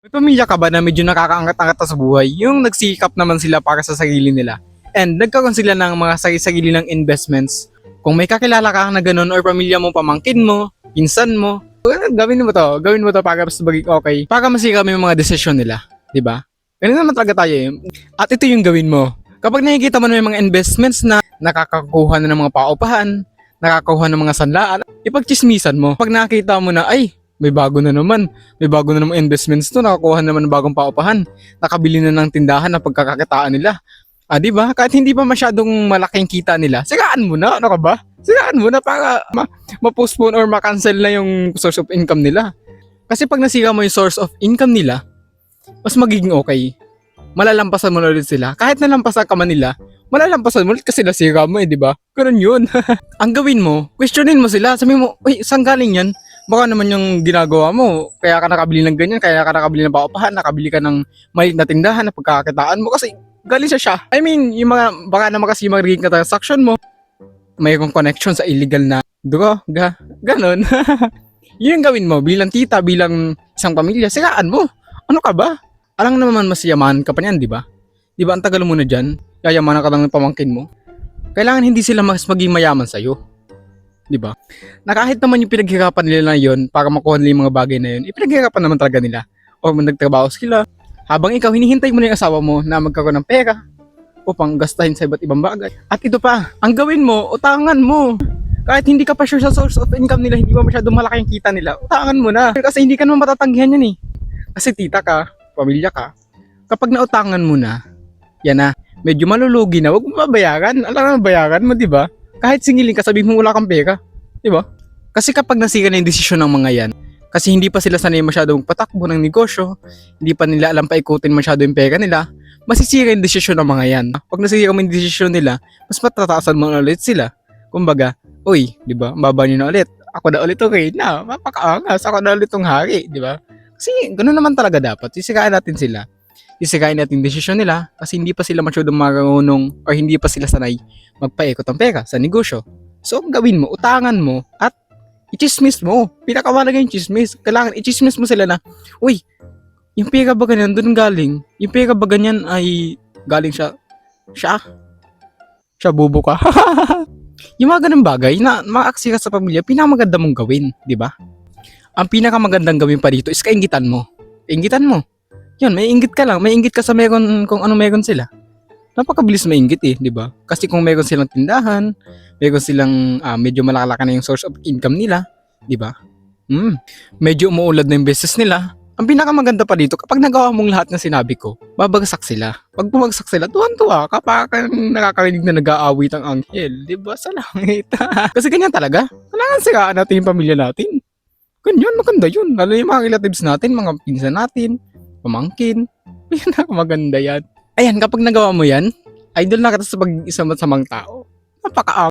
May pamilya ka ba na medyo nakakaangat-angat na sa buhay? Yung nagsikap naman sila para sa sarili nila. And nagkaroon sila ng mga sarili ng investments. Kung may kakilala ka na ganun or pamilya mo, pamangkin mo, pinsan mo, gawin mo to. Gawin mo to para mas maging okay. Para masira mo yung mga desisyon nila. 'Di ba? Ganun naman talaga tayo eh. At ito yung gawin mo. Kapag nakikita mo na yung mga investments na nakakakuha na ng mga paupahan, nakakakuha ng mga sanlaan, ipagchismisan mo. Pag nakita mo na, ay, may bago na naman investments to, nakakuha naman ng bagong paupahan, nakabili na ng tindahan na pagkakakitaan nila. Di ba? Kahit hindi pa masyadong malaking kita nila, sigaan mo na, ano ka ba? Sigaan mo na para ma-postpone or ma-cancel na yung source of income nila. Kasi pag nasira mo yung source of income nila, mas magiging okay. Malalampasan mo na ulit sila. Kahit nalampasan ka man nila, malalampasan mo ulit kasi nasira mo di ba? Ganun yun. Ang gawin mo, questionin mo sila. Sabihin mo, uy, saan galing yan? Baka naman yung ginagawa mo, kaya ka nakabili ng ganyan, kaya ka nakabili ng paupahan, nakabili ka ng maliit na tindahan na pagkakakitaan mo kasi galing siya. I mean, yung mga, baka naman kasi yung mga naging transaction mo, mayroong connection sa illegal na droga, ganun. Yun yung gawin mo, bilang tita, bilang isang pamilya, sigaan mo. Ano ka ba? Alang naman mas yaman ka pa niyan, di ba? Di ba ang tagal mo na dyan, yayamanan ka lang ng pamangkin mo. Kailangan hindi sila mas maging mayaman sa'yo. Di ba? Na kahit naman yung pinaghirapan nila na yun para makuha nila yung mga bagay na yun, ipinaghirapan naman talaga nila. O nagtrabaho sila. Habang ikaw, hinihintay mo na yung asawa mo na magkaroon ng pera upang gastahin sa iba't ibang bagay. At ito pa, ang gawin mo, utangan mo. Kahit hindi ka pa sure sa source of income nila, hindi pa masyadong malaki yung kita nila, utangan mo na. Kasi hindi ka naman matatanggihan yan eh. Kasi tita ka, pamilya ka, kapag nautangan mo na, yan na, medyo malulugi na, huwag mo babayaran. Alam mo bayaran mo, di ba? Kahit singiling ka, sabihin mo wala kang pera, di ba? Kasi kapag nasira na yung desisyon ng mga yan, kasi hindi pa sila sanay masyadong patakbo ng negosyo, hindi pa nila alam paikutin masyado yung pera nila, masisira yung desisyon ng mga yan. Pag nasira mo yung desisyon nila, mas matataasan mo ulit sila. Kumbaga, uy, di ba, baba nyo na ulit. Ako na ulit okay na, mapakaangas, ako na ulit tong hari, di ba? Kasi ganoon naman talaga dapat, sisirain natin sila. Sisirain natin yung desisyon nila kasi hindi pa sila masyadong marunong or hindi pa sila sanay magpaikot ng pera sa negosyo. So, gawin mo, utangan mo at i-chismis mo. Pinakamalaga yung chismis. Kailangan i-chismis mo sila na, uy, yung pera ba ganyan doon galing? Yung pera ba ganyan ay galing siya bubo ka? Yung mga ganun bagay na makaaksira sa pamilya, pinakamaganda mong gawin, di ba? Ang pinakamagandang gawin pa dito is kaingitan mo. Kaingitan mo. Yun, may inggit ka lang. May inggit ka sa meron kung ano meron sila. Napakabilis mainggit di ba? Kasi kung meron silang tindahan, meron silang medyo malaki na yung source of income nila, di ba? Medyo umuulad na yung business nila. Ang pinakamaganda pa dito, kapag nagawa mong lahat ng sinabi ko, babagsak sila. Pag bumagsak sila, tuwan-tuwa ka, parang nakakarinig na nag-aawit ang anghel, di ba? Sa langit. Kasi ganyan talaga. Kailangan siraan natin yung pamilya natin. Ganyan, maganda yun. Lalo yung mga relatives natin, mga pinsan natin, pamangkin. Yan, maganda yan. Ayan, kapag nagawa mo yan, idol na kita sa pag-isa samang tao. Napaka